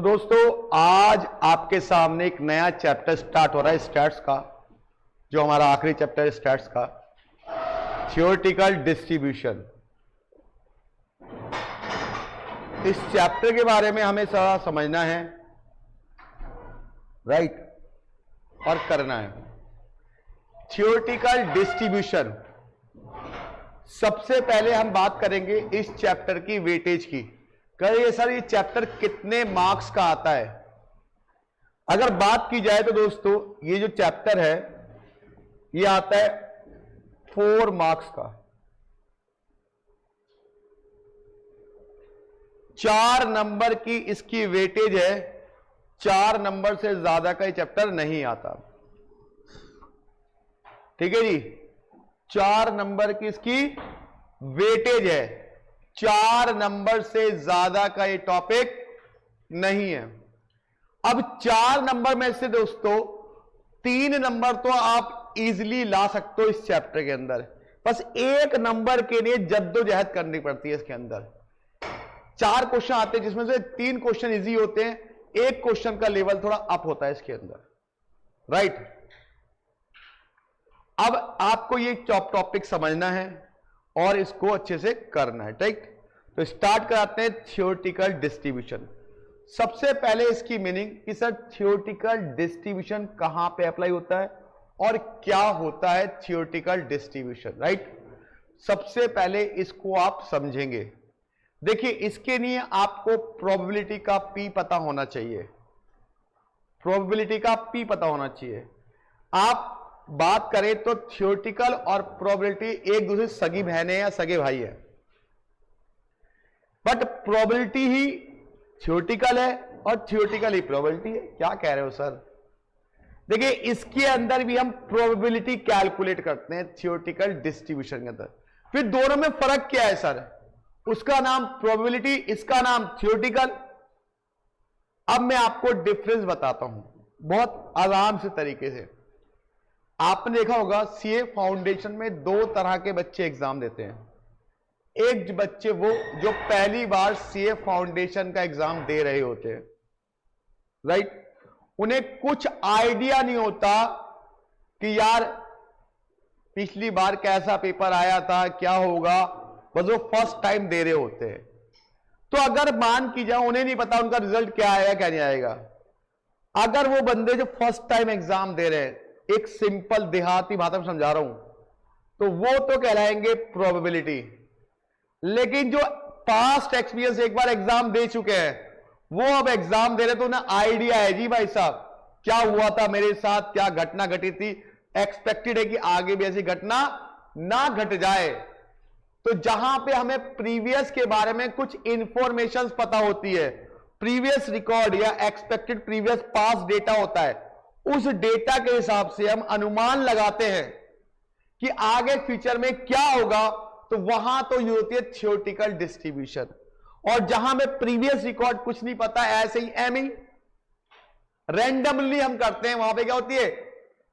दोस्तों आज आपके सामने एक नया चैप्टर स्टार्ट हो रहा है स्टैट्स का, जो हमारा आखिरी चैप्टर है स्टैट्स का, थ्योरेटिकल डिस्ट्रीब्यूशन। इस चैप्टर के बारे में हमें सारा समझना है, राइट, और करना है। थ्योरेटिकल डिस्ट्रीब्यूशन, सबसे पहले हम बात करेंगे इस चैप्टर की वेटेज की। कहिए सर ये चैप्टर कितने मार्क्स का आता है? अगर बात की जाए तो दोस्तों ये जो चैप्टर है ये आता है 4 मार्क्स का। 4 नंबर की इसकी वेटेज है, 4 नंबर से ज्यादा का ये चैप्टर नहीं आता। ठीक है जी, 4 नंबर की इसकी वेटेज है, 4 नंबर से ज्यादा का ये टॉपिक नहीं है। अब 4 नंबर में से दोस्तों 3 नंबर तो आप इजीली ला सकते हो इस चैप्टर के अंदर, बस 1 नंबर के लिए जद्दोजहद करनी पड़ती है। इसके अंदर 4 क्वेश्चन आते हैं जिसमें से 3 क्वेश्चन इजी होते हैं, 1 क्वेश्चन का लेवल थोड़ा अप होता है इसके अंदर, राइट। अब आपको ये टॉपिक समझना है और इसको अच्छे से करना है, ठीक। तो स्टार्ट कराते हैं थ्योरेटिकल डिस्ट्रीब्यूशन। सबसे पहले इसकी मीनिंग कि सर थ्योरेटिकल डिस्ट्रीब्यूशन कहां पे अप्लाई होता है और क्या होता है थ्योरेटिकल डिस्ट्रीब्यूशन, राइट। सबसे पहले इसको आप समझेंगे। देखिए इसके लिए आपको प्रोबेबिलिटी का पी पता होना चाहिए, प्रोबेबिलिटी का पी पता होना चाहिए। आप बात करें तो थ्योरेटिकल और प्रोबेबिलिटी एक दूसरे सगी बहनें या सगे भाई है, बट प्रोबेबिलिटी ही थ्योरेटिकल है और थ्योरेटिकल ही प्रोबेबिलिटी है। क्या कह रहे हो सर? देखिए इसके अंदर भी हम प्रोबेबिलिटी कैलकुलेट करते हैं थ्योरेटिकल डिस्ट्रीब्यूशन के अंदर। फिर दोनों में फर्क क्या है सर? उसका नाम प्रोबेबिलिटी, इसका नाम थ्योरेटिकल। अब मैं आपको डिफरेंस बताता हूं बहुत आराम से तरीके से। आपने देखा होगा सीए फाउंडेशन में 2 तरह के बच्चे एग्जाम देते हैं। एक बच्चे वो जो पहली बार सीए फाउंडेशन का एग्जाम दे रहे होते हैं, राइट। उन्हें कुछ आइडिया नहीं होता कि यार पिछली बार कैसा पेपर आया था, क्या होगा, बस वो फर्स्ट टाइम दे रहे होते हैं। तो अगर मान की जाए उन्हें नहीं पता उनका रिजल्ट क्या आएगा क्या नहीं आएगा। अगर वो बंदे जो फर्स्ट टाइम एग्जाम दे रहे हैं, एक सिंपल देहाती भाषा में समझा रहा हूं, तो वो तो कहलाएंगे प्रोबेबिलिटी। लेकिन जो पास्ट एक्सपीरियंस एक बार एग्जाम दे चुके हैं, वो अब एग्जाम दे रहे तो उन्हें आइडिया है जी भाई साहब क्या हुआ था मेरे साथ, क्या घटना घटी थी, एक्सपेक्टेड है कि आगे भी ऐसी घटना ना घट जाए। तो जहां पे हमें प्रीवियस के बारे में कुछ इंफॉर्मेशन पता होती है, प्रीवियस रिकॉर्ड या एक्सपेक्टेड प्रीवियस पास्ट डेटा होता है, उस डेटा के हिसाब से हम अनुमान लगाते हैं कि आगे फ्यूचर में क्या होगा। तो वहां तो ये होती है थ्योरेटिकल डिस्ट्रीब्यूशन। और जहां में प्रीवियस रिकॉर्ड कुछ नहीं पता, ऐसे ही एमिंग रैंडमली हम करते हैं, वहां पे क्या होती है?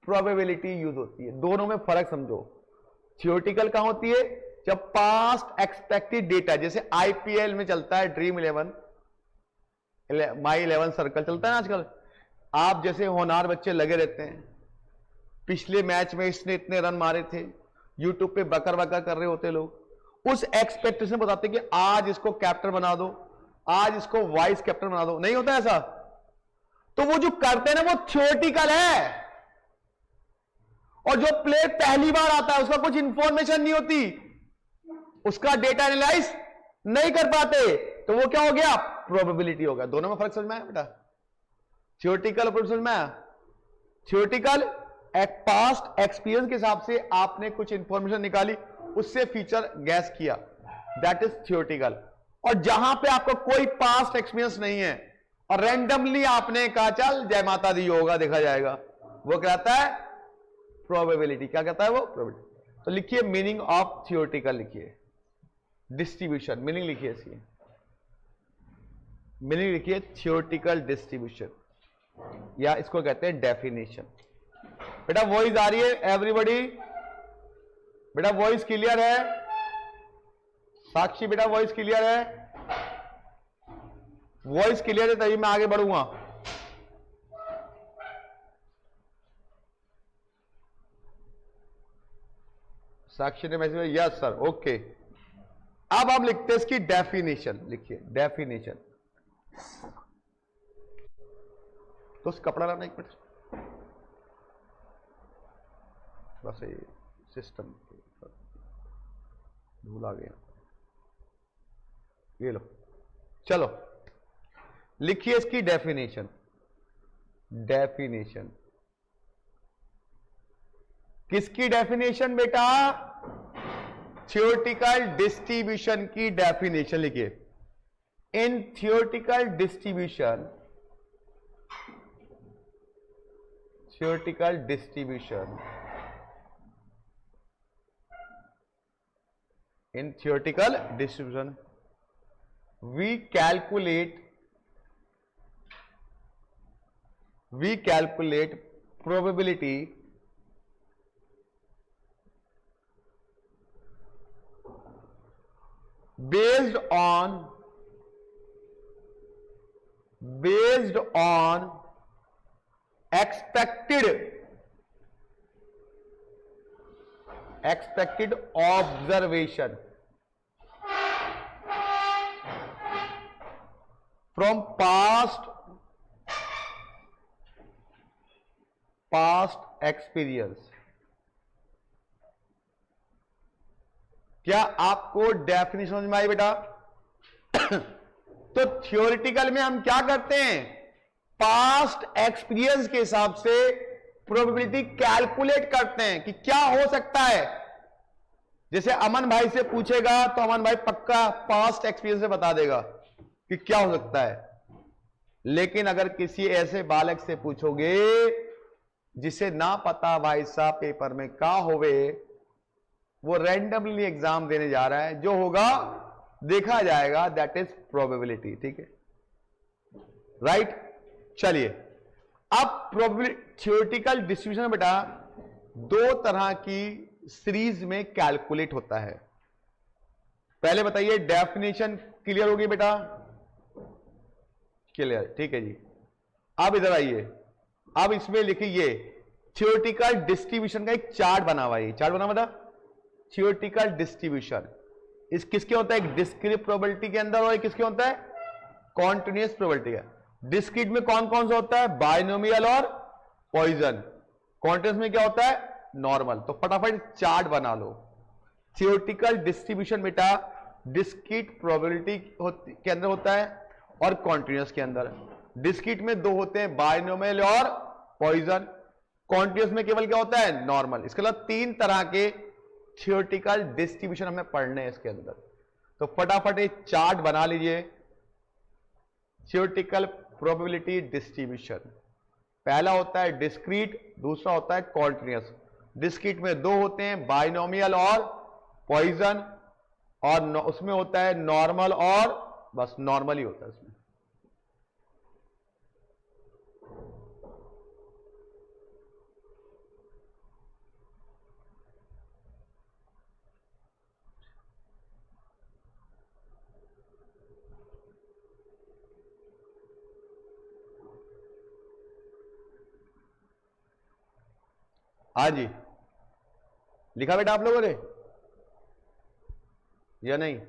प्रोबेबिलिटी यूज होती है। दोनों में फर्क समझो। थ्योरेटिकल कहां होती है? जब पास्ट एक्सपेक्टेड डेटा, जैसे आईपीएल में चलता है ड्रीम 11, माई 11 सर्कल चलता है ना आजकल। आप जैसे होनहार बच्चे लगे रहते हैं, पिछले मैच में इसने इतने रन मारे थे, यूट्यूब पे बकर बकर कर रहे होते लोग, उस एक्सपेक्टेशन बताते कि आज इसको कैप्टन बना दो, आज इसको वाइस कैप्टन बना दो। नहीं होता ऐसा? तो वो जो करते हैं ना वो थ्योरेटिकल है। और जो प्लेयर पहली बार आता है उसका कुछ इंफॉर्मेशन नहीं होती, उसका डेटा एनालाइज नहीं कर पाते, तो वो क्या हो गया? प्रोबेबिलिटी हो गया। दोनों में फर्क समझ में आया बेटा? थ्योरेटिकल और समझ में आया? थ्योरेटिकल एक पास्ट एक्सपीरियंस के हिसाब से आपने कुछ इंफॉर्मेशन निकाली, उससे फीचर गैस किया, दैट इज थ्योरेटिकल। और जहां पे आपको कोई पास्ट एक्सपीरियंस नहीं है और रैंडमली आपने कहा चल जय माता दी होगा देखा जाएगा, वो कहता है प्रोबेबिलिटी। क्या कहता है वो? प्रोबेबिलिटी। तो लिखिए मीनिंग ऑफ थ्योरेटिकल, लिखिए डिस्ट्रीब्यूशन, मीनिंग लिखिए इसकी, मीनिंग लिखिए थ्योरेटिकल डिस्ट्रीब्यूशन, या इसको कहते हैं डेफिनेशन। बेटा वॉइस आ रही है एवरीबॉडी? बेटा वॉइस क्लियर है? साक्षी बेटा वॉइस क्लियर है? वॉइस क्लियर है तभी मैं आगे बढ़ूंगा। साक्षी ने मैसेज, यस सर, ओके। अब आप लिखते हैं इसकी डेफिनेशन, लिखिए डेफिनेशन। तो उस कपड़ा लाना एक मिनट, बस ये सिस्टम धूल आ गया, ये लो, चलो लिखिए इसकी डेफिनेशन। डेफिनेशन किसकी डेफिनेशन बेटा? थ्योरेटिकल डिस्ट्रीब्यूशन की डेफिनेशन लिखिए। In theoretical distribution, theoretical distribution, in theoretical distribution we calculate probability based on expected observation from past experience। क्या आपको डेफिनेशन समझ में आई बेटा? तो थ्योरेटिकल में हम क्या करते हैं? पास्ट एक्सपीरियंस के हिसाब से प्रोबेबिलिटी कैलकुलेट करते हैं कि क्या हो सकता है। जैसे अमन भाई से पूछेगा तो अमन भाई पक्का पास्ट एक्सपीरियंस से बता देगा कि क्या हो सकता है। लेकिन अगर किसी ऐसे बालक से पूछोगे जिसे ना पता भाई साहब पेपर में क्या होवे, वो रैंडमली एग्जाम देने जा रहा है, जो होगा देखा जाएगा, दैट इज प्रोबेबिलिटी। ठीक है, राइट। चलिए अब प्रोबेबिलिटी थ्योरेटिकल डिस्ट्रीब्यूशन बेटा दो तरह की सीरीज में कैलकुलेट होता है। पहले बताइए डेफिनेशन क्लियर होगी बेटा? क्लियर, ठीक है जी। अब इधर आइए, अब इसमें लिखिए थ्योरेटिकल डिस्ट्रीब्यूशन का एक चार्ट बना हुआ है। चार्ट बना हुआ था थ्योरेटिकल डिस्ट्रीब्यूशन। इस किसके होता है? एक डिस्क्रीट प्रोबेबिलिटी के अंदर और किसके होता है? कॉन्टिन्यूअस प्रोबेबिलिटी है। डिस्क्रीट में कौन कौन सा होता है? बायनोमियल और पॉइजन। कॉन्टिन्यूअस में क्या होता है? नॉर्मल। तो फटाफट चार्ट बना लो। थ्योरेटिकल डिस्ट्रीब्यूशन बेटा डिस्क्रीट प्रोबेबिलिटी के अंदर होता है और कॉन्टिन्यूअस के अंदर। डिस्क्रीट में दो होते हैं, बायनोमियल और पॉइजन। कॉन्टिन्यूअस में केवल क्या होता है? नॉर्मल। इसके अलावा तीन तरह के थ्योरेटिकल डिस्ट्रीब्यूशन हमें पढ़ने हैं इसके अंदर। तो फटाफट एक चार्ट बना लीजिए। थ्योरेटिकल प्रोबेबिलिटी डिस्ट्रीब्यूशन, पहला होता है डिस्क्रीट, दूसरा होता है कॉन्टिन्यूअस। डिस्क्रीट में दो होते हैं, बाइनोमियल और पॉइजन, और उसमें होता है नॉर्मल और बस नॉर्मल ही होता है उसमें। हाँ जी, लिखा बेटा आप लोगों ने या नहीं?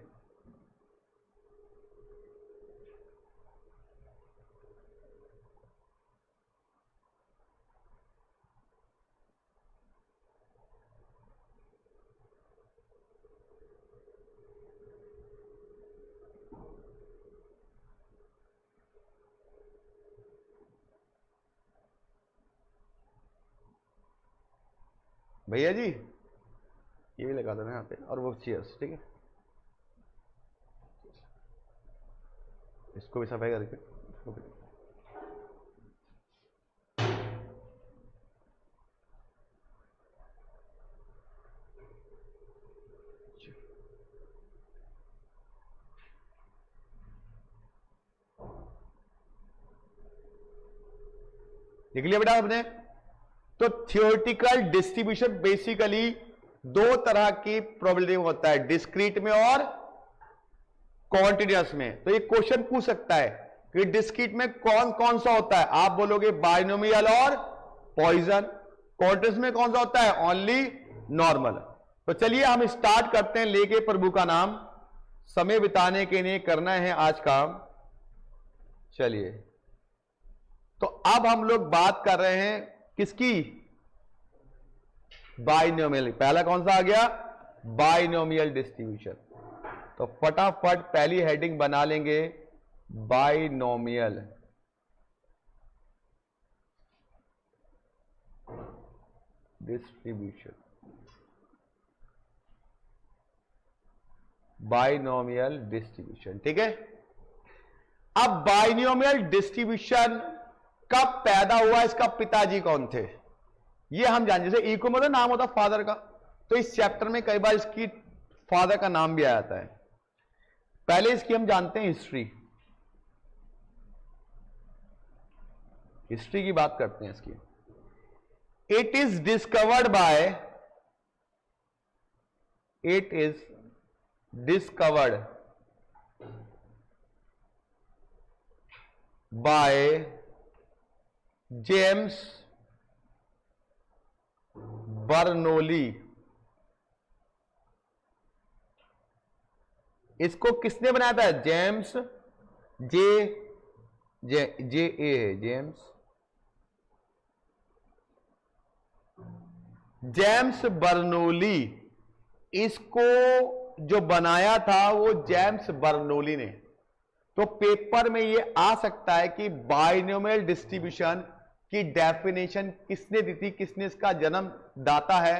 भैया जी ये भी लगा देना यहाँ पे, और वो चेयर्स, ठीक है, इसको भी सफाई करके इसको भी। लिख लिया बेटा आपने? तो थ्योरेटिकल डिस्ट्रीब्यूशन बेसिकली दो तरह की प्रोबेबिलिटी होता है, डिस्क्रीट में और कॉन्टिन्यूअस में। तो ये क्वेश्चन पूछ सकता है कि डिस्क्रीट में कौन कौन सा होता है, आप बोलोगे बाइनोमियल और पॉइजन। क्वार्टिल्स में कौन सा होता है, ओनली नॉर्मल। तो चलिए हम स्टार्ट करते हैं, लेके प्रभु का नाम, समय बिताने के लिए करना है आज काम। चलिए, तो अब हम लोग बात कर रहे हैं किसकी, बाइनोमियल। पहला कौन सा आ गया, बाइनोमियल डिस्ट्रीब्यूशन। तो फटाफट पहली हेडिंग बना लेंगे, बाइनोमियल डिस्ट्रीब्यूशन। बाइनोमियल डिस्ट्रीब्यूशन, ठीक है। अब बाइनोमियल डिस्ट्रीब्यूशन कब पैदा हुआ, इसका पिताजी कौन थे, ये हम जान। जैसे इको मतलब नाम होता फादर का, तो इस चैप्टर में कई बार इसकी फादर का नाम भी आ जाता है। पहले इसकी हम जानते हैं हिस्ट्री, हिस्ट्री की बात करते हैं इसकी। It is discovered by James Bernoulli. इसको किसने बनाया था, जेम्स जे ए है, जेम्स बर्नौली। इसको जो बनाया था वो जेम्स बर्नौली ने। तो पेपर में ये आ सकता है कि बाइनोमियल डिस्ट्रीब्यूशन की डेफिनेशन किसने दी थी, किसने इसका जन्म दाता है,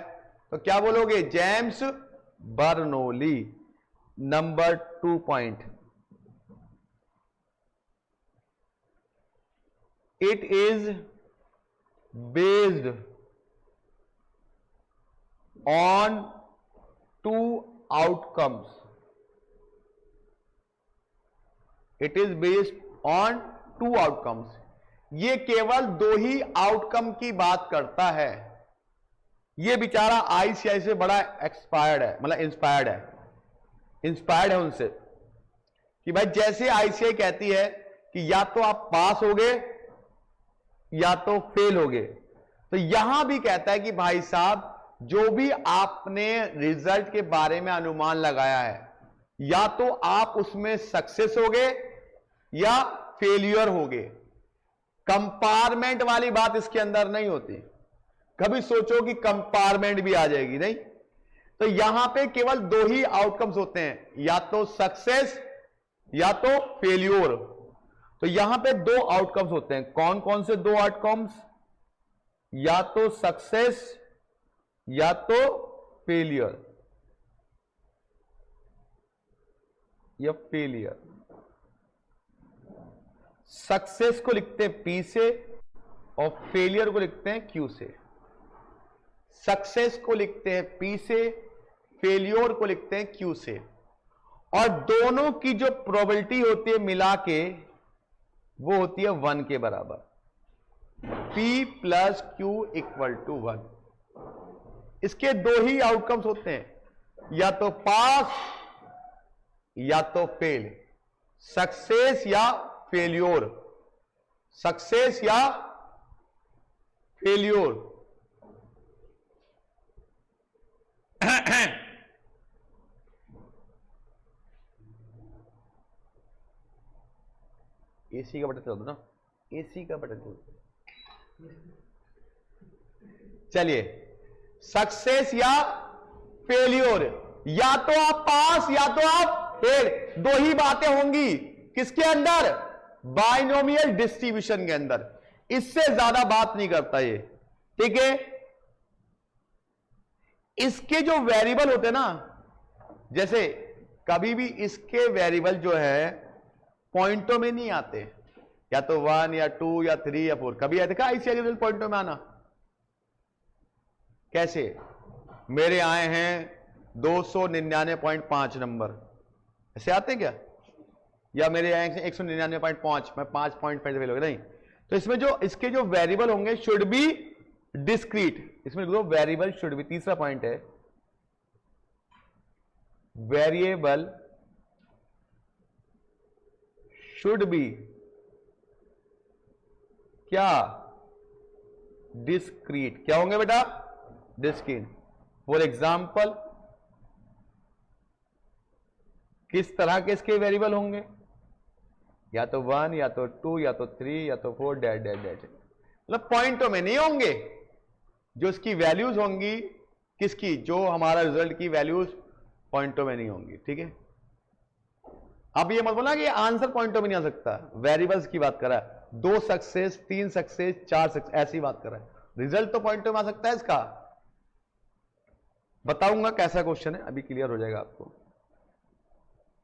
तो क्या बोलोगे, James Bernoulli. Number 2 point, it is based on 2 outcomes. It is based on 2 outcomes. ये केवल 2 ही आउटकम की बात करता है। ये बेचारा आईसीआई से बड़ा एक्सपायर्ड है, मतलब इंस्पायर्ड है उनसे, कि भाई जैसे आईसीआई कहती है कि या तो आप पास होगे या तो फेल होगे, तो यहां भी कहता है कि भाई साहब जो भी आपने रिजल्ट के बारे में अनुमान लगाया है, या तो आप उसमें सक्सेस होगे या फेलियर होगे। कंपार्टमेंट वाली बात इसके अंदर नहीं होती। कभी सोचो कि कंपार्टमेंट भी आ जाएगी, नहीं। तो यहां पे केवल 2 ही आउटकम्स होते हैं, या तो सक्सेस या तो फेल्योर। तो यहां पे 2 आउटकम्स होते हैं। कौन कौन से 2 आउटकम्स, या तो सक्सेस या तो फेलियर, या फेलियर। सक्सेस को लिखते हैं P से और फेलियर को लिखते हैं Q से। सक्सेस को लिखते हैं P से, फेलियर को लिखते हैं Q से। और दोनों की जो प्रोबेबिलिटी होती है मिला के, वो होती है 1 के बराबर। P plus Q equal to 1। इसके 2 ही आउटकम्स होते हैं, या तो पास या तो फेल, सक्सेस या फेल्योर, सक्सेस या फेल्योर। एसी का बटन चल दो ना, एसी का बटन चल। चलिए, सक्सेस या फेल्योर, या तो आप पास या तो आप फेल, 2 ही बातें होंगी किसके अंदर, बाइनोमियल डिस्ट्रीब्यूशन के अंदर। इससे ज्यादा बात नहीं करता ये, ठीक है। इसके जो वेरिएबल होते हैं ना, जैसे कभी भी इसके वेरिएबल जो है पॉइंटों में नहीं आते, या तो 1 या 2 या 3 या 4। कभी देखा इसी रिजल्ट पॉइंटों में आना, कैसे मेरे आए हैं 299.5 नंबर, ऐसे आते हैं क्या, या मेरे आए 199.5, मैं 5 पॉइंट पहले फेल हो गया, नहीं। तो इसमें जो इसके जो वेरिएबल होंगे शुड बी डिस्क्रीट, इसमें दो वेरिएबल शुड बी, तीसरा पॉइंट है वेरिएबल शुड बी क्या, डिस्क्रीट। क्या होंगे बेटा, डिस्क्रीट। फॉर एग्जाम्पल, किस तरह के इसके वेरिएबल होंगे, या तो 1 या तो 2 या तो 3 या तो 4 डैट डैट डैट, मतलब पॉइंटों में नहीं होंगे, जो इसकी वैल्यूज होंगी किसकी, जो हमारा रिजल्ट की वैल्यूज पॉइंटों में नहीं होंगी। ठीक है, अब ये मत बोलना कि आंसर पॉइंटों में नहीं आ सकता, वेरिएबल्स की बात कर रहा है, 2 सक्सेस 3 सक्सेस 4 सक्सेस ऐसी बात कर रहा है, रिजल्ट तो पॉइंटों में आ सकता है इसका। बताऊंगा कैसा क्वेश्चन है, अभी क्लियर हो जाएगा आपको।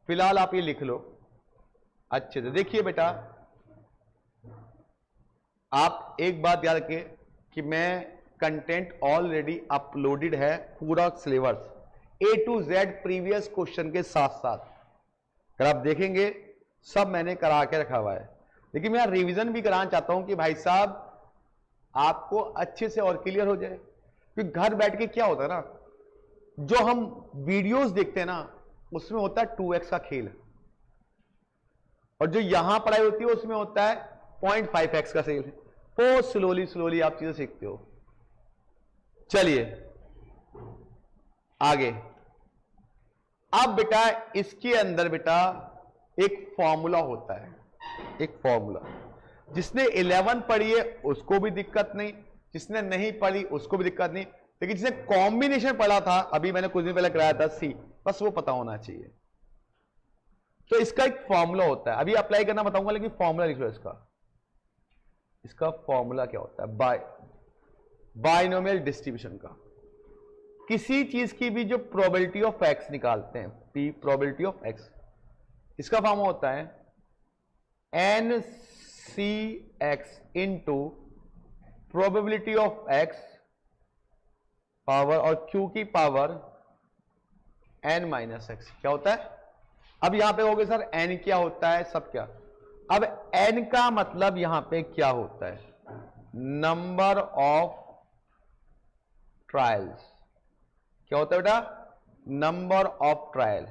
फिलहाल आप ये लिख लो अच्छे से। देखिए बेटा, आप एक बात याद रखिए कि मैं कंटेंट ऑलरेडी अपलोडेड है, पूरा syllabus A to Z previous question के साथ साथ, अगर आप देखेंगे सब मैंने करा के रखा हुआ है। लेकिन मैं रिवीजन भी कराना चाहता हूं कि भाई साहब आपको अच्छे से और क्लियर हो जाए, क्योंकि घर बैठ के क्या होता है ना, जो हम वीडियोस देखते हैं ना उसमें होता है 2x का खेल, और जो यहां पढ़ाई होती है उसमें होता है 0.5x का खेल। तो स्लोली स्लोली आप चीजें सीखते हो। चलिए आगे। अब बेटा इसके अंदर बेटा एक फॉर्मूला होता है, एक फॉर्मूला, जिसने 11 पढ़ी है उसको भी दिक्कत नहीं, जिसने नहीं पढ़ी उसको भी दिक्कत नहीं, लेकिन जिसने कॉम्बिनेशन पढ़ा था, अभी मैंने कुछ दिन पहले कराया था सी, बस वो पता होना चाहिए। तो इसका एक फॉर्मूला होता है, अभी अप्लाई करना बताऊंगा, लेकिन फॉर्मूला लिख लो इसका। इसका फॉर्मूला क्या होता है, बाइनोमियल डिस्ट्रीब्यूशन का। किसी चीज की भी जो प्रोबेबिलिटी ऑफ एक्स निकालते हैं, पी प्रोबेबिलिटी ऑफ एक्स, इसका फॉर्मूला होता है N C X into probability of X power और क्यू की पावर एन माइनस एक्स। क्या होता है, अब यहां पे होगे सर एन क्या होता है, सब क्या, अब एन का मतलब यहां पे क्या होता है, नंबर ऑफ ट्रायल्स। क्या होता है बेटा, नंबर ऑफ ट्रायल।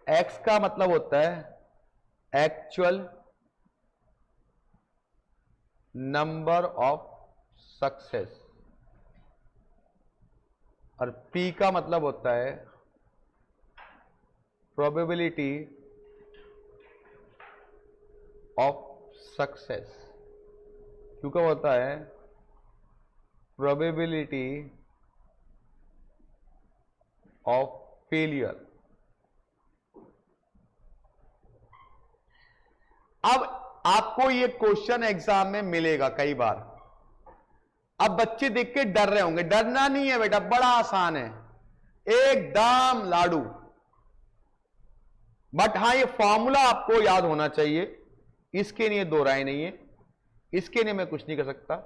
एक्स का मतलब होता है एक्चुअल नंबर ऑफ सक्सेस, और पी का मतलब होता है प्रोबेबिलिटी ऑफ सक्सेस। क्यों का होता है प्रोबेबिलिटी ऑफ फेलियर। अब आपको ये क्वेश्चन एग्जाम में मिलेगा कई बार। अब बच्चे देख के डर रहे होंगे, डरना नहीं है बेटा, बड़ा आसान है, एकदम लाडू। बट हां ये फॉर्मूला आपको याद होना चाहिए, इसके लिए दो राय नहीं है, इसके लिए मैं कुछ नहीं कर सकता।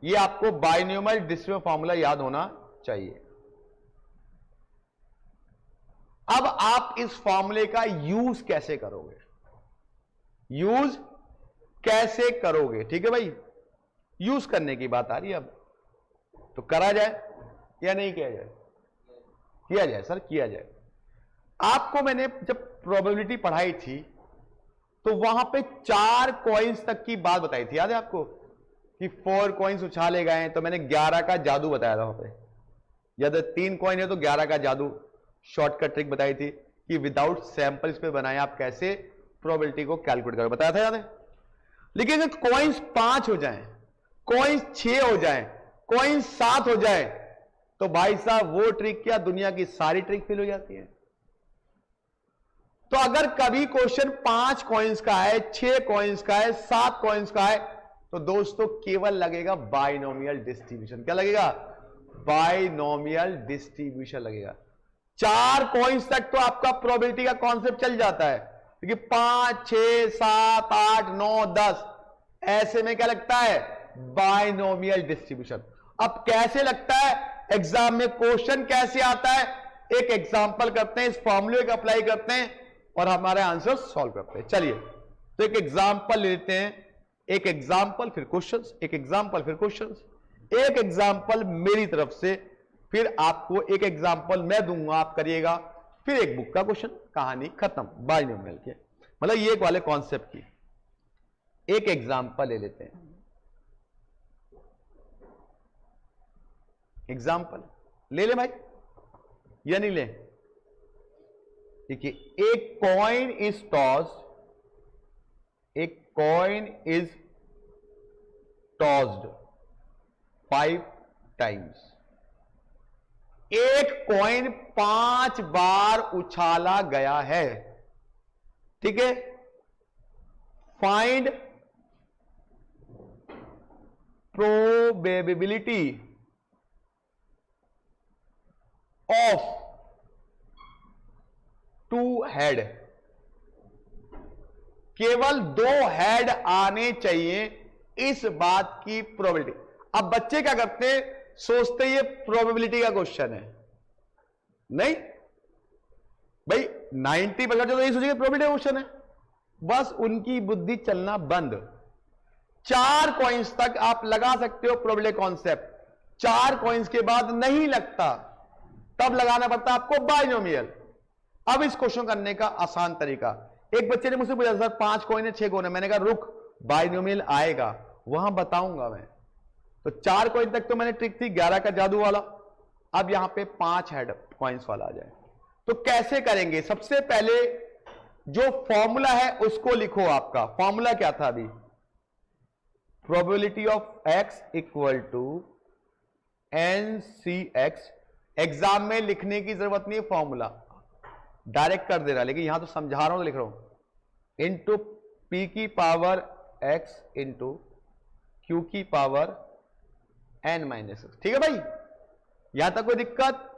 ये आपको बाइनोमियल डिस्ट्रीब्यूशन फॉर्मूला याद होना चाहिए। अब आप इस फॉर्मूले का यूज कैसे करोगे, यूज कैसे करोगे, ठीक है भाई, यूज करने की बात आ रही है। अब तो करा जाए या नहीं किया जाए, किया जाए सर, किया जाए। आपको मैंने जब प्रोबेबिलिटी पढ़ाई थी तो वहां पे 4 कॉइन्स तक की बात बताई थी, याद है आपको, कि 4 कॉइन्स उछाले गए, तो मैंने 11 का जादू बताया था वहां पे। यदि 3 कॉइन है तो 11 का जादू, शॉर्टकट ट्रिक बताई थी कि विदाउट सैंपल इस पे बनाए आप कैसे प्रोबेबिलिटी को कैलकुलेट करो, बताया था, याद है। लेकिन अगर कॉइन्स 5 हो जाएं, कॉइन्स 6 हो जाएं, कॉइन्स 7 हो जाए, तो भाई साहब वो ट्रिक क्या, दुनिया की सारी ट्रिक फेल हो जाती है। तो अगर कभी क्वेश्चन 5 कॉइन्स का है, 6 कॉइन्स का है, 7 कॉइन्स का है, तो दोस्तों केवल लगेगा बाइनोमियल डिस्ट्रीब्यूशन। क्या लगेगा, बाइनोमियल डिस्ट्रीब्यूशन लगेगा। 4 कॉइन्स तक तो आपका प्रोबेबिलिटी का कॉन्सेप्ट चल जाता है, क्योंकि 5, 6, 7, 8, 9, 10 ऐसे में क्या लगता है, बाइनोमियल डिस्ट्रीब्यूशन। अब कैसे लगता है, एग्जाम में क्वेश्चन कैसे आता है, एक एग्जांपल करते हैं, इस फॉर्मूले को अप्लाई करते हैं और हमारे आंसर सॉल्व करते हैं। चलिए तो एक एग्जांपल लेते हैं, एक एग्जांपल फिर क्वेश्चंस, एक एग्जांपल फिर क्वेश्चंस, एक एग्जांपल मेरी तरफ से, फिर आपको एक एग्जांपल मैं दूंगा, आप करिएगा, फिर एक बुक का क्वेश्चन, कहानी खत्म बाइनोमियल के, मतलब ये एक वाले कॉन्सेप्ट की। एक एग्जाम्पल ले लेते हैं, एग्जाम्पल ले ले भाई या नहीं ले? देखिए, एक कॉइन इज टॉस्ड, एक कॉइन इज टॉस्ड 5 टाइम्स। एक कॉइन 5 बार उछाला गया है, ठीक है। फाइंड प्रोबेबिलिटी ऑफ 2 हेड, केवल 2 हेड आने चाहिए, इस बात की प्रोबेबिलिटी। अब बच्चे क्या करते हैं, सोचते ये प्रोबेबिलिटी का क्वेश्चन है। नहीं भाई, 90% तो यही सोचेंगे प्रोबेबिलिटी का क्वेश्चन है, बस उनकी बुद्धि चलना बंद। 4 कॉइन्स तक आप लगा सकते हो प्रोबेबिलिटी कॉन्सेप्ट, 4 कॉइन्स के बाद नहीं लगता, तब लगाना पड़ता है आपको बाइनोमियल। अब इस क्वेश्चन करने का आसान तरीका, एक बच्चे ने मुझसे पूछा सर 5 कॉइन है 6 कॉइन है, मैंने कहा रुक बाइनोमियल आएगा वहां बताऊंगा मैं। तो 4 कॉइन तक तो मैंने ट्रिक थी 11 का जादू वाला, अब यहां पे 5 हेड कॉइन्स वाला आ जाए तो कैसे करेंगे? सबसे पहले जो फॉर्मूला है उसको लिखो। आपका फॉर्मूला क्या था अभी? Probability of x equal to NCX। Exam में लिखने की जरूरत नहीं है, फॉर्मूला डायरेक्ट कर दे रहा, लेकिन यहां तो समझा रहा हूं तो लिख रहा हूं, इंटू p की पावर x इंटू q की पावर n-x। ठीक है भाई, यहां तक कोई दिक्कत?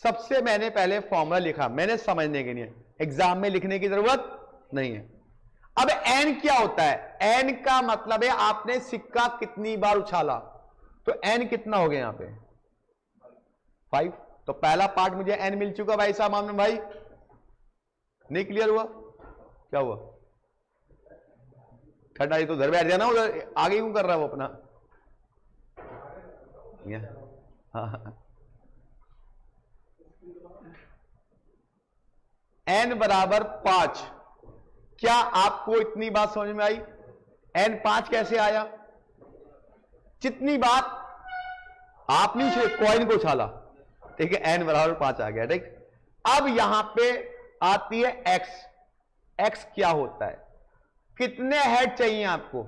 सबसे मैंने पहले फॉर्मूला लिखा, मैंने समझने के लिए, एग्जाम में लिखने की जरूरत नहीं है। अब n क्या होता है? n का मतलब है आपने सिक्का कितनी बार उछाला, तो n कितना हो गया यहां पे 5। तो पहला पार्ट मुझे n मिल चुका भाई साहब आमन भाई, नहीं क्लियर हुआ? क्या हुआ? खड़ा तो उधर बैठ जाना, उधर आगे क्यों कर रहा है वो अपना? हाँ, n बराबर 5। क्या आपको इतनी बात समझ में आई? n 5 कैसे आया? जितनी बार आपने कॉइन को उछाला, ठीक है, n बराबर 5 आ गया, ठीक। अब यहां पे आती है x। x क्या होता है? कितने हेड चाहिए आपको?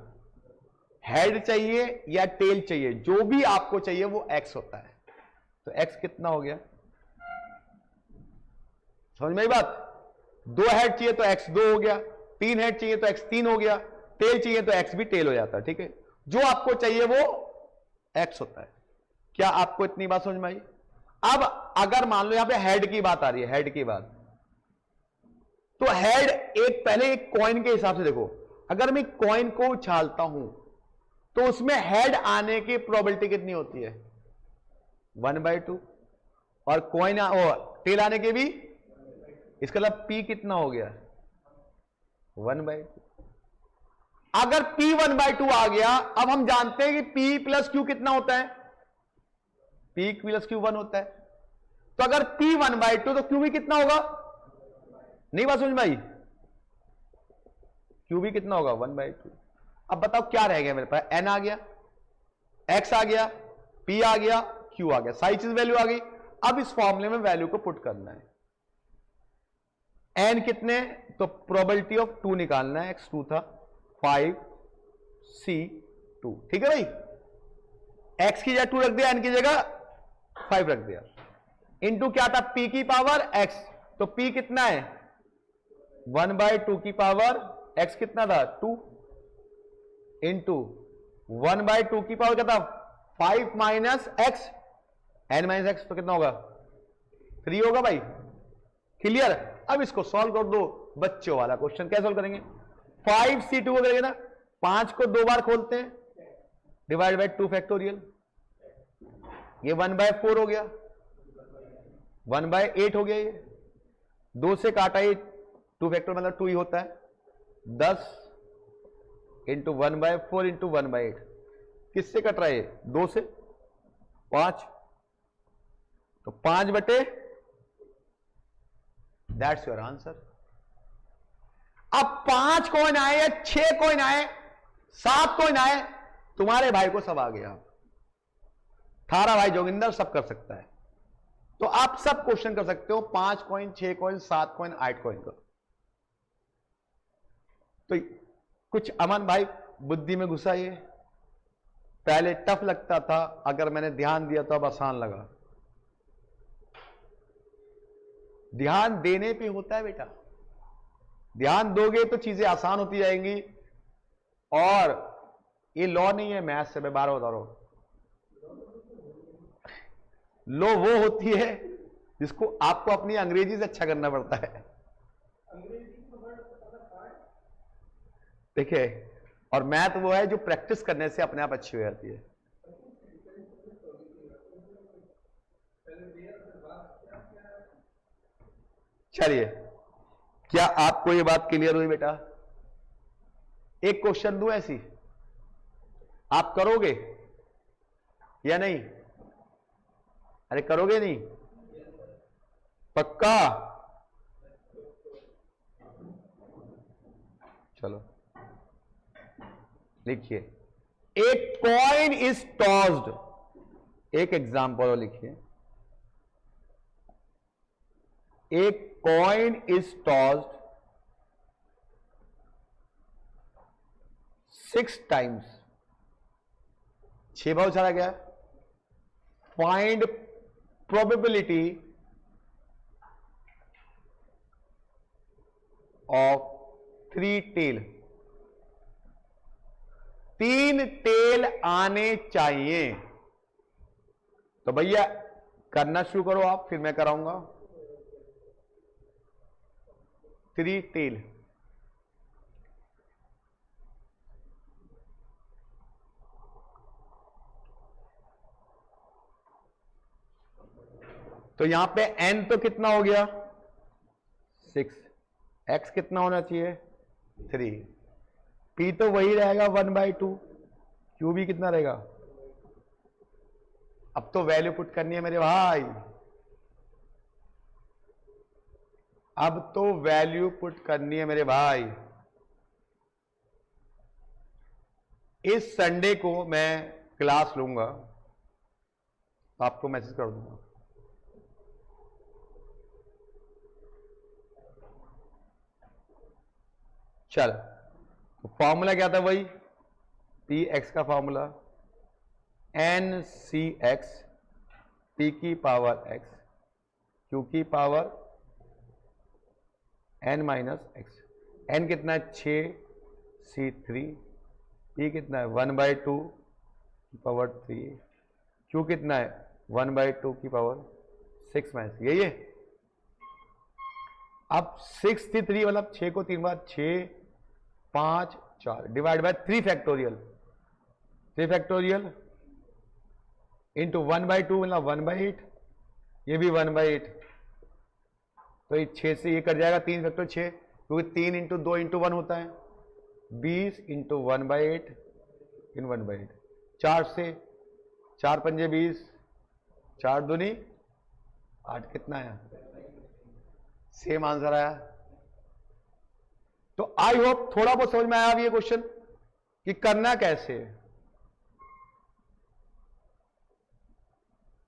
हेड चाहिए या टेल चाहिए, जो भी आपको चाहिए वो x होता है। तो x कितना हो गया? समझ में आई बात? 2 हेड चाहिए तो x 2 हो गया, 3 हेड चाहिए तो x 3 हो गया, टेल चाहिए तो x भी टेल हो जाता है, ठीक है। जो आपको चाहिए वो x होता है। क्या आपको इतनी बात समझ में आई? अब अगर मान लो यहां पे हेड की बात आ रही है, हेड की बात, तो हेड एक पहले एक कॉइन के हिसाब से देखो, अगर मैं कॉइन को उछालता हूं तो उसमें हेड आने की प्रोबेबिलिटी कितनी होती है? 1/2। और कॉइन टेल आने के भी, इसका मतलब p कितना हो गया? 1/2। अगर p 1/2 आ गया, अब हम जानते हैं कि p प्लस q कितना होता है? p प्लस q 1 होता है। तो अगर p 1/2 तो q भी कितना होगा? नहीं बात समझ में आई? q भी कितना होगा? 1/2। अब बताओ क्या रह गया मेरे पास? n आ गया, x आ गया, p आ गया, q आ गया, सारी चीज वैल्यू आ गई। अब इस फॉर्मूले में वैल्यू को पुट करना है। n कितने? तो प्रोबेबिलिटी ऑफ 2 निकालना है, x 2 था, 5 c 2, ठीक है भाई। x की जगह 2 रख दिया, n की जगह 5 रख दिया, इनटू क्या था? p की पावर x। तो p कितना है? 1/2 की पावर x कितना था? 2, इंटू 1/2 की पावर क्या था? 5 minus x, n minus x, तो कितना होगा? 3 होगा भाई। क्लियर? अब इसको सॉल्व कर दो, बच्चों वाला क्वेश्चन। कैसे सॉल्व करेंगे? 5c2 करेंगे ना, 5 को 2 बार खोलते हैं, डिवाइड बाय 2 फैक्टोरियल, ये 1/4 हो गया, 1/8 हो गया, ये 2 से काटा, ये 2 फैक्टर मतलब 2 ही होता है, 10 इंटू 1/4 इंटू 1/8। किससे कट रहा है? 2 से, 5, तो 5/, दैट्स योर आंसर। अब 5 कॉइन आए या 6 कॉइन आए, 7 कॉइन आए, तुम्हारे भाई को सब आ गया। थारा भाई जोगिंदर सब कर सकता है। तो आप सब क्वेश्चन कर सकते हो, 5 कॉइन, 6 कॉइन, 7 कॉइन, 8 कॉइन का। तो कुछ अमन भाई बुद्धि में घुसा, ये पहले टफ लगता था, अगर मैंने ध्यान दिया तो अब आसान लगा। ध्यान देने पे होता है बेटा, ध्यान दोगे तो चीजें आसान होती जाएंगी। और ये लॉ नहीं है मैथ्स से, मैं बार बता रहा हूं। लॉ वो होती है जिसको आपको अपनी अंग्रेजी से अच्छा करना पड़ता है। देखिए, और मैथ वो है जो प्रैक्टिस करने से अपने आप अच्छी हो जाती है। चलिए, क्या आपको ये बात क्लियर हुई बेटा? एक क्वेश्चन दूं ऐसी, आप करोगे या नहीं? अरे करोगे नहीं? पक्का? चलो लिखिए, एक कॉइन इज टॉस्ड, एक एग्जांपल लिखिए। एक कॉइन इज टॉस्ड 6 टाइम्स, 6 बार उछाला गया। Find probability of 3 tail. 3 tail आने चाहिए। तो भैया करना शुरू करो आप, फिर मैं कराऊंगा। 3 टेल, तो यहां पे n तो कितना हो गया 6, x कितना होना चाहिए 3, p तो वही रहेगा 1/2, q भी कितना रहेगा। अब तो वैल्यू पुट करनी है मेरे भाई, अब तो वैल्यू पुट करनी है मेरे भाई। इस संडे को मैं क्लास लूंगा, आपको मैसेज कर दूंगा। चल, तो फॉर्मूला क्या था वही, पी एक्स का formula N C X, P की पावर एक्स, क्यू की power N minus X. N कितना है 6, सी 3, पी कितना है 1/2 की पावर 3, क्यू कितना है 1/2 की पावर 6 माइनस, यही है। अब 6 थी 3, मतलब 6 को 3 बार 6, 5, 4 divide by 3 factorial, 3 factorial into 1/2 मतलब 1/8, ये भी 1/8। तो ये 6 से ये कर जाएगा 3 फैक्टर 6, क्योंकि 3 इंटू 2 इंटू 1 होता है, 20 इंटू 1/8 इन 1/8। 4 से 4 पंजे 20, 4 दूनी 8, कितना आया, सेम आंसर आया। तो आई होप थोड़ा बहुत समझ में आया ये क्वेश्चन कि करना कैसे।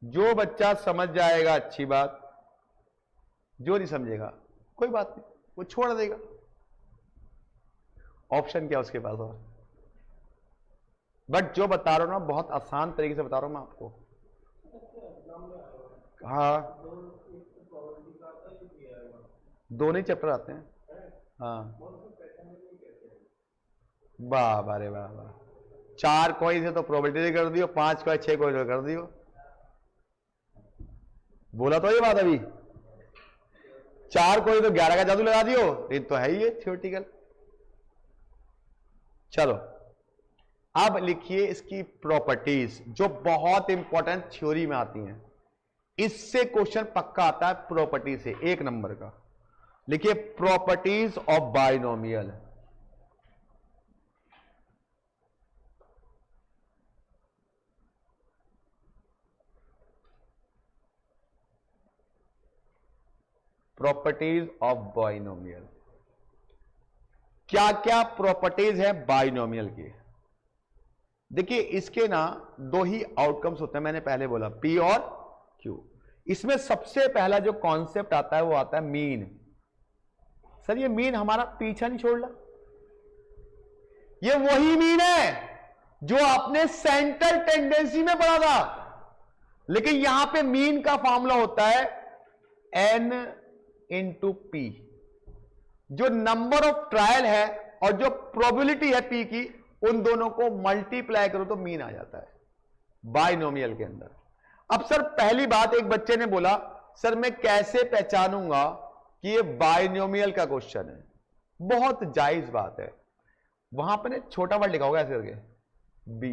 जो बच्चा समझ जाएगा अच्छी बात, जो नहीं समझेगा कोई बात नहीं, वो छोड़ देगा। ऑप्शन क्या उसके पास और, बट जो बता रहा हूं ना बहुत आसान तरीके से बता रहा हूं मैं आपको। हाँ, दोनों ही चैप्टर आते हैं। हाँ, वाह वाह रे वाह वाह, 4 कोई से तो प्रोबेबिलिटी कर दियो, 5 कोई 6 कोई कर दियो। बोला तो ये बात अभी, 4 कोई तो 11 का जादू लगा दियो, ये तो है ही है थियोरेटिकल। चलो अब लिखिए इसकी प्रॉपर्टीज, जो बहुत इंपॉर्टेंट थ्योरी में आती हैं। इससे क्वेश्चन पक्का आता है प्रॉपर्टी से, 1 नंबर का। लिखिए properties of binomial. Properties of binomial. क्या क्या प्रॉपर्टीज है बाइनोमियल की। देखिए इसके ना दो ही आउटकम्स होते हैं, मैंने पहले बोला P और Q। इसमें सबसे पहला जो कॉन्सेप्ट आता है वो आता है मीन। सर ये मीन हमारा पीछा नहीं छोड़ रहा, ये वही मीन है जो आपने सेंट्रल टेंडेंसी में पढ़ा था, लेकिन यहां पे मीन का फॉर्मूला होता है N इंटू P। जो नंबर ऑफ ट्रायल है और जो प्रोबेबिलिटी है P की, उन दोनों को मल्टीप्लाई करो तो मीन आ जाता है बाइनोमियल के अंदर। अब सर पहली बात, एक बच्चे ने बोला सर मैं कैसे पहचानूंगा कि ये बाइनोमियल का क्वेश्चन है। बहुत जायज बात है, वहां पर छोटा वर्ड लिखा होगा ऐसे करके बी,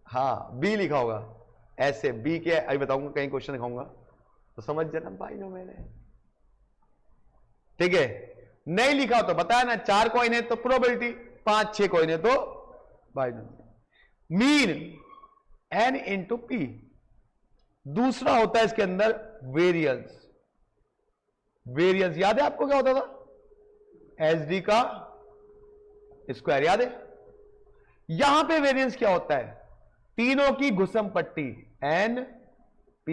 हाँ बी लिखा होगा ऐसे, बी के अभी बताऊंगा, कहीं क्वेश्चन दिखाऊंगा तो समझ जाना बाइनोमियल है। ठीक है, नहीं लिखा हो तो बताया ना, 4 कॉइन है तो प्रोबेबिलिटी, 5-6 कॉइन है तो binomial. Mean N into P। दूसरा होता है इसके अंदर वेरियंस। वेरियंस याद है आपको क्या होता था? SD का स्क्वायर, याद है? यहां पे वेरियंस क्या होता है? तीनों की घुसम पट्टी N P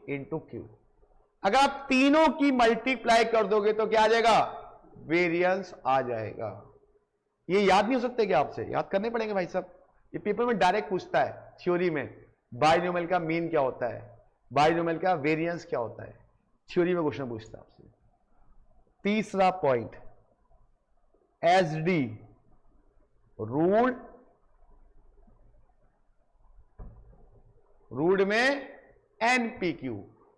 इंटू Q। अगर आप तीनों की मल्टीप्लाई कर दोगे तो क्या आ जाएगा? वेरियंस आ जाएगा। ये याद नहीं हो सकते क्या आपसे? याद करने पड़ेंगे भाई साहब, ये पेपर में डायरेक्ट पूछता है थ्योरी में, बाइनोमियल का मीन क्या होता है, बाइनोमियल का वेरियंस क्या होता है, थ्योरी में क्वेश्चन पूछता है आपसे। तीसरा पॉइंट, SD रूट में NPQ।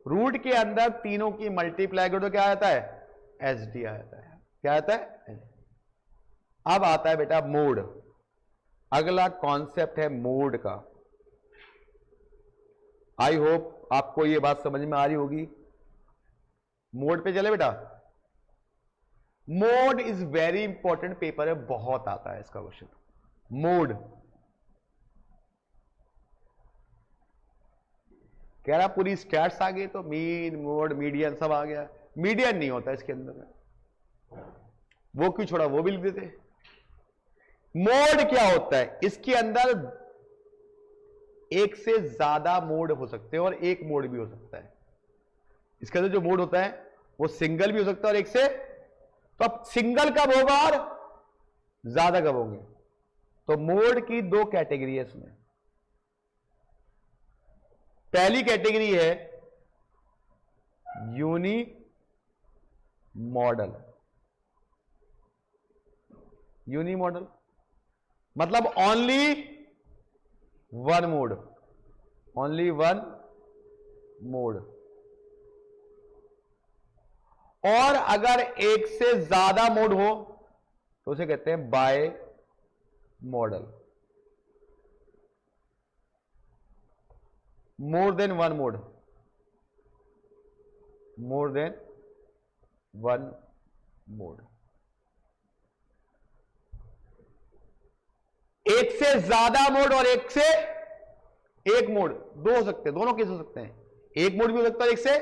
रूट के अंदर तीनों की मल्टीप्लाई करो तो क्या आता है? SD आ जाता है। क्या आता है? अब आता है बेटा मोड। अगला कॉन्सेप्ट है मोड का। आई होप आपको यह बात समझ में आ रही होगी। मोड पे चले बेटा। Mode is very important, paper है बहुत आता है इसका क्वेश्चन। मोड कह रहा पूरी स्टैट्स आ गई तो मीन मोड मीडियन सब आ गया, मीडियन नहीं होता इसके अंदर, वो क्यों छोड़ा, वो भी लिख देते। मोड क्या होता है? इसके अंदर एक से ज्यादा मोड हो सकते हैं और एक मोड भी हो सकता है। इसके अंदर जो मोड होता है वो सिंगल भी हो सकता है और एक से, तो अब सिंगल कब होगा और ज्यादा कब होंगे? तो मोड की 2 कैटेगरी है इसमें। पहली कैटेगरी है यूनी मॉडल। यूनी मॉडल मतलब only one mod, only one mod. और अगर एक से ज्यादा मोड हो तो उसे कहते हैं bimodal. More than one mode, more than one mode. एक से ज्यादा मोड और एक से एक मोड, दो हो सकते हैं, दोनों केस हो सकते हैं। एक मोड भी हो सकता है, एक से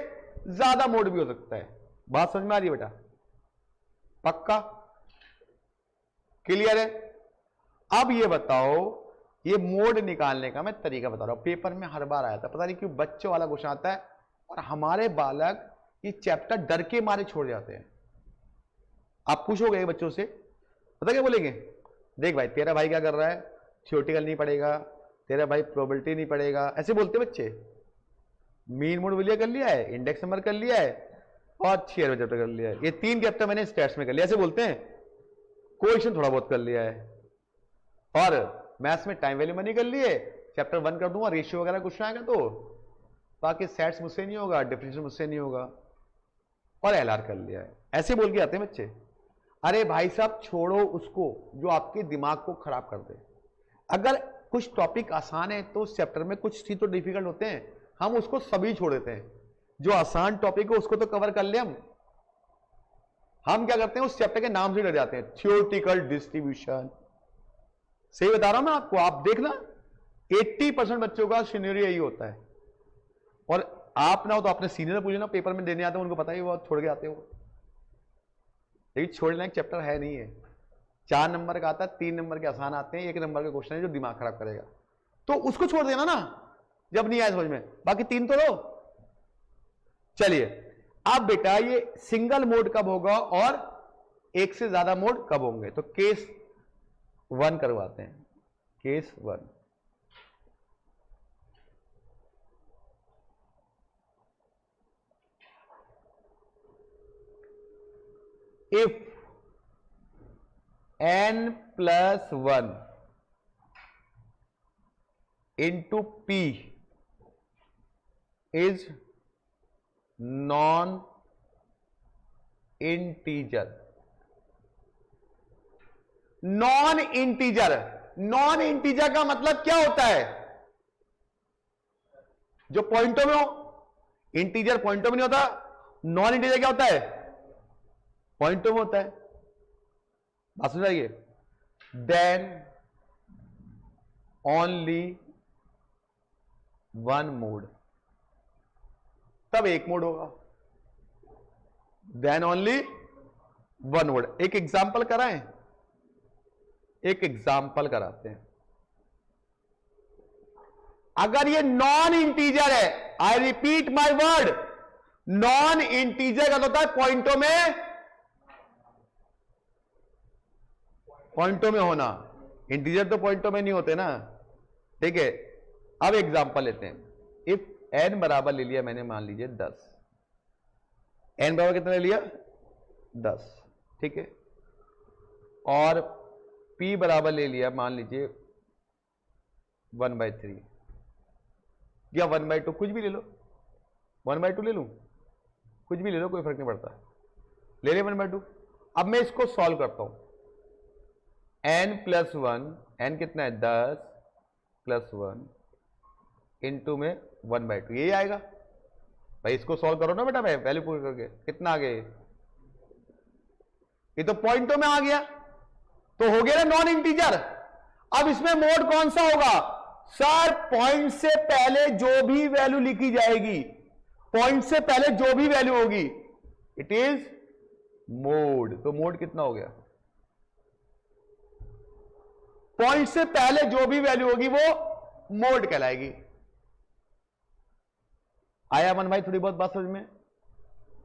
ज्यादा मोड भी हो सकता है। बात समझ में आ रही है बेटा? पक्का क्लियर है? अब ये बताओ, ये मोड निकालने का मैं तरीका बता रहा हूं, पेपर में हर बार आया था, पता नहीं क्यों बच्चों वाला क्वेश्चन आता है और हमारे बालक ये चैप्टर डर के मारे छोड़ जाते हैं। आप पूछोगे बच्चों से, पता क्या बोलेंगे? देख भाई तेरा भाई क्या कर रहा है, थ्योरेटिकल नहीं पढ़ेगा, तेरा भाई प्रोबेबिलिटी नहीं पढ़ेगा, ऐसे बोलते बच्चे। मीन मोड विलियर कर लिया है, इंडेक्स नंबर कर लिया है और शेयर चैप्टर कर लिया है, ये 3 चैप्टर मैंने स्टैट्स में कर लिया, ऐसे बोलते हैं। क्वेश्चन थोड़ा बहुत कर लिया है और मैथ्स में टाइम वैल्यू मनी कर लिए, चैप्टर 1 कर दूंगा, रेशियो वगैरह कुछ आएगा तो, बाकी सेट्स मुझसे नहीं होगा, डिफरेंशियल मुझसे नहीं होगा, और एलआर कर लिया है। ऐसे बोल के आते हैं बच्चे। अरे भाई साहब छोड़ो उसको जो आपके दिमाग को खराब कर दे। अगर कुछ टॉपिक आसान है तो उस चैप्टर में कुछ चीज तो डिफिकल्ट होते हैं, हम उसको सभी छोड़ देते हैं। जो आसान टॉपिक है उसको तो कवर कर ले हम क्या करते हैं, उस चैप्टर के नाम से डर जाते हैं, थ्योरेटिकल डिस्ट्रीब्यूशन। सही बता रहा हूं मैं आपको, आप देखना 80% बच्चों का सिनेरियो यही होता है। और आप ना हो तो अपने सीनियर पूछना, पेपर में देने आते हैं उनको पता ही, वो छोड़ के आते हो। लेकिन छोड़ने लायक चैप्टर है नहीं है। 4 नंबर का आता है, 3 नंबर के आसान आते हैं, 1 नंबर के क्वेश्चन है जो दिमाग खराब करेगा, तो उसको छोड़ देना ना जब नहीं आए समझ में, बाकी 3 तो लो। चलिए अब बेटा ये सिंगल मोड कब होगा और एक से ज्यादा मोड कब होंगे, तो केस 1 करवाते हैं। Case 1, if n+1 into p is non integer। Non integer, non integer का मतलब क्या होता है, जो पॉइंटों में हो। इंटीजर पॉइंटों में नहीं होता, नॉन इंटीजर क्या होता है, पॉइंटों में होता है। बात समझाइए। देन ओनली 1 मोड, तब एक मोड होगा। Then only 1 mode. एक एग्जाम्पल कराएं, एक एग्जाम्पल कराते हैं। अगर ये नॉन इंटीजर है, I repeat my word, non integer का होता है पॉइंटों में होना, इंटीजर तो पॉइंटों में नहीं होते ना, ठीक है। अब एग्जाम्पल लेते हैं। इफ n बराबर ले लिया मैंने, मान लीजिए 10, n बराबर कितना ले लिया 10, ठीक है, और p बराबर ले लिया मान लीजिए 1/3 या 1/2, कुछ भी ले लो, 1/2 ले लूं, कुछ भी ले लो, कोई फर्क नहीं पड़ता, ले ले 1/2। अब मैं इसको सॉल्व करता हूं। n+1, n कितना है 10 +1 इंटू में 1/2, यही आएगा भाई। इसको सॉल्व करो ना बेटा, मैं वैल्यू पुट करके कितना आ गया, ये तो पॉइंटों में आ गया, तो हो गया ना नॉन इंटीजर। अब इसमें मोड कौन सा होगा सर, पॉइंट से पहले जो भी वैल्यू लिखी जाएगी, पॉइंट से पहले जो भी वैल्यू होगी इट इज मोड। तो मोड कितना हो गया, पॉइंट से पहले जो भी वैल्यू होगी वो मोड कहलाएगी। आया मन भाई थोड़ी बहुत बात समझ में।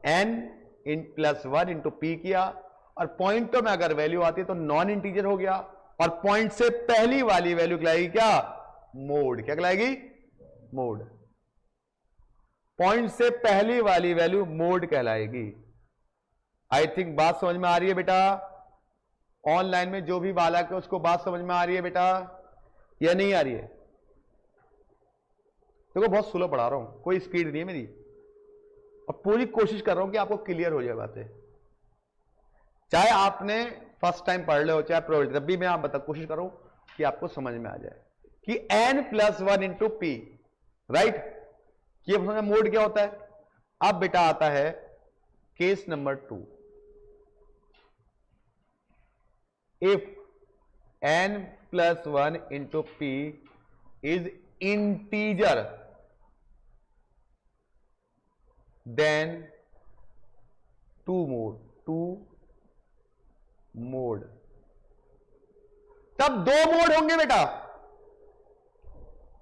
n+1 इंटू पी किया, और पॉइंटों में अगर वैल्यू आती है तो नॉन इंटीजर हो गया, और पॉइंट से पहली वाली वैल्यू कहलाएगी क्या, मोड। क्या कहलाएगी, मोड। पॉइंट से पहली वाली वैल्यू मोड कहलाएगी। आई थिंक बात समझ में आ रही है बेटा। ऑनलाइन में जो भी बालक है उसको बात समझ में आ रही है बेटा या नहीं आ रही है। देखो बहुत स्लो पढ़ा रहा हूं, कोई स्पीड नहीं है मेरी, और पूरी कोशिश कर रहा हूं कि आपको क्लियर हो जाए बातें। चाहे आपने फर्स्ट टाइम पढ़ ले हो, चाहे प्रोबेबिलिटी, तब भी मैं आप कोशिश करूं कि आपको समझ में आ जाए कि n+1 इंटू पी, राइट, ये मोड क्या होता है। अब बेटा आता है case number 2। If n+1 into P is integer, then 2 mode. तब 2 मोड होंगे बेटा।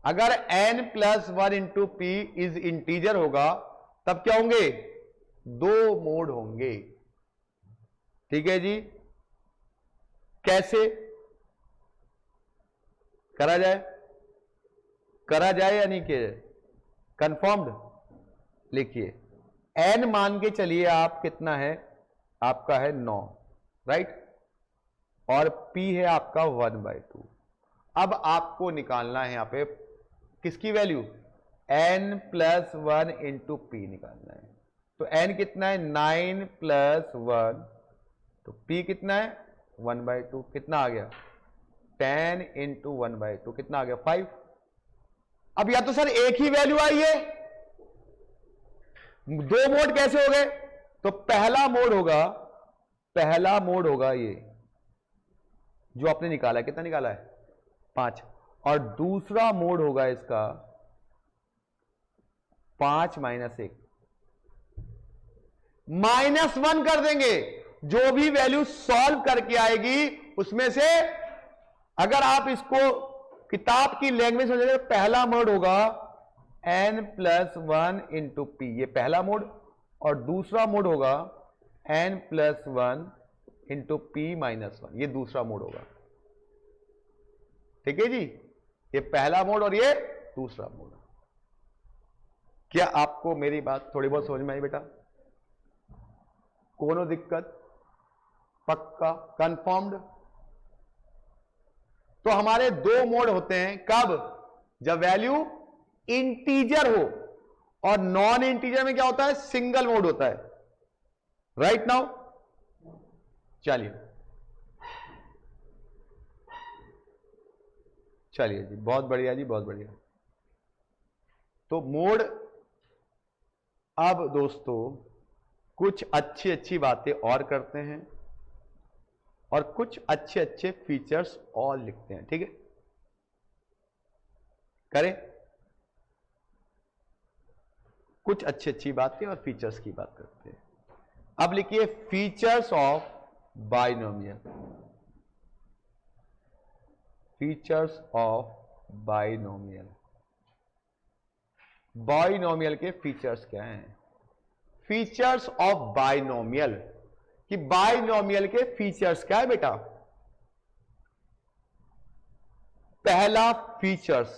अगर n+1 into P is integer होगा तब क्या होंगे, 2 मोड होंगे। ठीक है जी, कैसे करा जाए, करा जाए या नहीं किया जाए, कंफर्म्ड लिखिए। n मान के चलिए आप, कितना है आपका है 9, राइट, और p है आपका 1/2। अब आपको निकालना है यहां पे किसकी वैल्यू, n+1 इंटू पी निकालना है। तो n कितना है 9+1, तो p कितना है 1/2, कितना आ गया 10 इंटू 1/2, कितना आ गया 5। अब या तो सर एक ही वैल्यू आई है, 2 मोड कैसे हो गए, तो पहला मोड होगा ये जो आपने निकाला है, कितना निकाला है 5, और दूसरा मोड होगा इसका 5 - 1, -1 कर देंगे जो भी वैल्यू सॉल्व करके आएगी उसमें से अगर आप इसको किताब की लैंग्वेज में समझेंगे, पहला मोड होगा n+1 इंटू पी, ये पहला मोड, और दूसरा मोड होगा n+1 इंटू p-1, ये दूसरा मोड होगा। ठीक है जी, ये पहला मोड और ये दूसरा मोड। क्या आपको मेरी बात थोड़ी बहुत समझ में आई बेटा? कोनो दिक्कत? पक्का कंफर्म्ड? तो हमारे दो मोड होते हैं, कब? जब वैल्यू इंटीजर हो, और नॉन इंटीजर में क्या होता है? सिंगल मोड होता है। राइट नाउ चलिए चलिए जी, बहुत बढ़िया जी, बहुत बढ़िया। तो मोड, अब दोस्तों कुछ अच्छी अच्छी बातें और करते हैं और कुछ अच्छे अच्छे फीचर्स और लिखते हैं। ठीक है, करें कुछ अच्छी अच्छी बातें और फीचर्स की बात करते हैं। अब लिखिए features of binomial. Features of binomial, binomial के फीचर्स क्या हैं? फीचर्स ऑफ बाइनोमियल, कि बाइनोमियल के फीचर्स क्या है बेटा? पहला फीचर्स,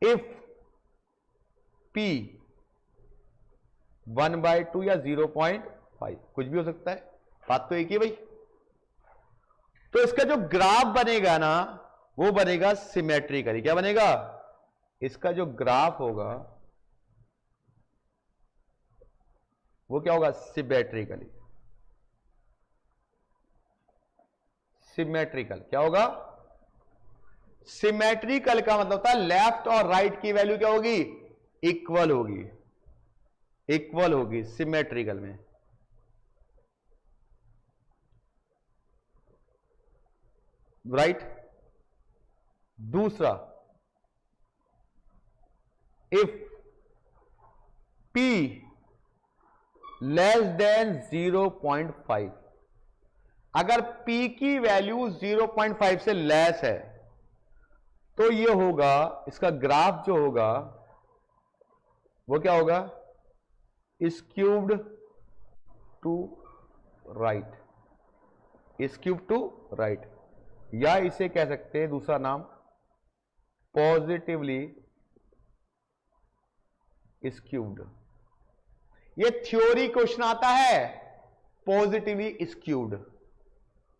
इफ p 1/2 या 0.5, कुछ भी हो सकता है, बात तो एक ही भाई। तो इसका जो ग्राफ बनेगा ना, वो बनेगा सिमेट्रिकली। क्या बनेगा? इसका जो ग्राफ होगा वो क्या होगा? सिमेट्रिकली। सिमेट्रिकल क्या होगा? सिमेट्रिकल का मतलब होता है लेफ्ट और राइट की वैल्यू क्या होगी? इक्वल होगी, इक्वल होगी सिमेट्रिकल में। राइट। दूसरा, इफ p लेस देन 0.5, अगर p की वैल्यू 0.5 से लेस है तो ये होगा, इसका ग्राफ जो होगा वो क्या होगा? स्क्यूब्ड to right, cube to right, या इसे कह सकते हैं दूसरा नाम पॉजिटिवली स्क्यूब्ड। ये थ्योरी क्वेश्चन आता है, पॉजिटिवली स्क्यूब्ड।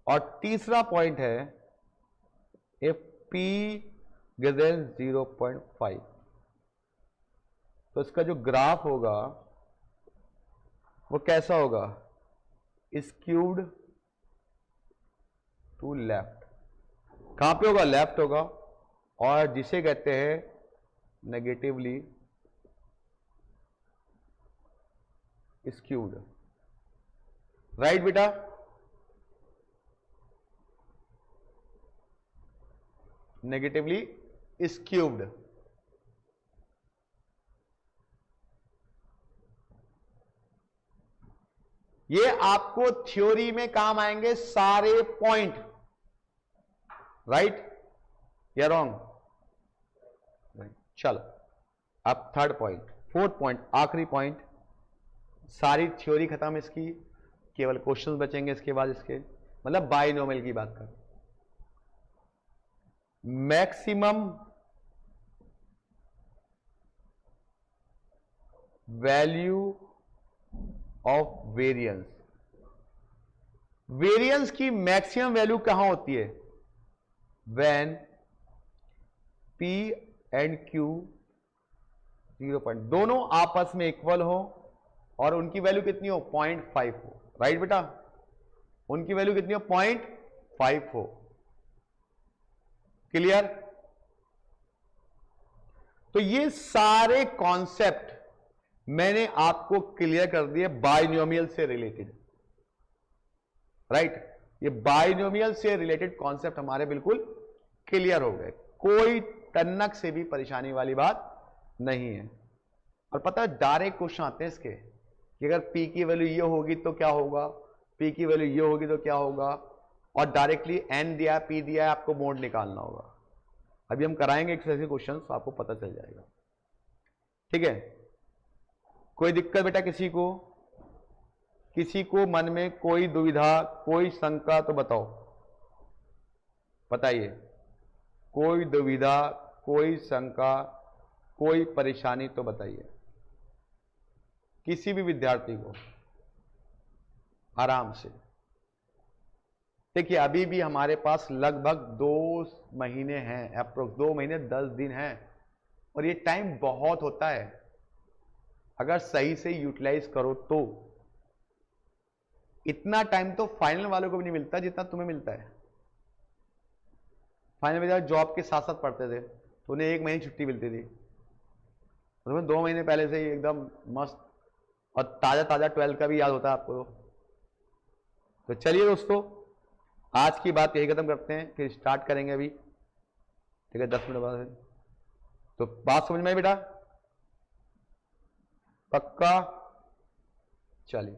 और तीसरा पॉइंट है इफ p ग्रेटर देन 0.5, तो इसका जो ग्राफ होगा वो कैसा होगा? स्क्यूब्ड टू लेफ्ट। कहां पे होगा? लेफ्ट होगा, और जिसे कहते हैं नेगेटिवली स्क्यूड। राइट बेटा? नेगेटिवली स्क्यूब्ड। ये आपको थ्योरी में काम आएंगे सारे पॉइंट। राइट या रॉन्ग? चलो अब थर्ड पॉइंट, फोर्थ पॉइंट, आखिरी पॉइंट। सारी थ्योरी खत्म इसकी, केवल क्वेश्चंस बचेंगे इसके बाद इसके, मतलब बाइनोमियल की बात कर। Maximum value of variance. Variance की मैक्सिमम वैल्यू कहां होती है? When p and q 0. दोनों आपस में इक्वल हो और उनकी वैल्यू कितनी हो? 0.5 हो। राइट बेटा? उनकी वैल्यू कितनी हो? 0.5 हो। क्लियर? तो ये सारे कॉन्सेप्ट मैंने आपको क्लियर कर दिए बाइनोमियल से रिलेटेड। राइट? ये बाइनोमियल से रिलेटेड कॉन्सेप्ट हमारे बिल्कुल क्लियर हो गए, कोई तन्नक से भी परेशानी वाली बात नहीं है। और पता है डायरेक्ट क्वेश्चन आते हैं इसके, कि अगर P की वैल्यू ये होगी तो क्या होगा, P की वैल्यू ये होगी तो क्या होगा, और डायरेक्टली N दिया P दिया है, आपको मोड निकालना होगा। अभी हम कराएंगे एक ऐसे क्वेश्चन, आपको पता चल जाएगा। ठीक है, कोई दिक्कत बेटा किसी को, किसी को मन में कोई दुविधा, कोई शंका तो बताओ, बताइए। कोई दुविधा, कोई शंका, कोई परेशानी तो बताइए, किसी भी विद्यार्थी को, आराम से। देखिए अभी भी हमारे पास लगभग 2 महीने हैं, अप्रोक्स 2 महीने 10 दिन हैं, और ये टाइम बहुत होता है अगर सही से यूटिलाइज करो तो। इतना टाइम तो फाइनल वालों को भी नहीं मिलता जितना तुम्हें मिलता है। फाइनल में जब जॉब के साथ साथ पढ़ते थे तो उन्हें 1 महीने छुट्टी मिलती थी, तुम्हें 2 महीने पहले से ही एकदम मस्त और ताजा ताजा 12 का भी याद होता है आपको। तो चलिए दोस्तों, आज की बात यही खत्म करते हैं, फिर स्टार्ट करेंगे अभी। ठीक है, 10 मिनट बाद। तो बात समझ में आई बेटा? पक्का? चलिए।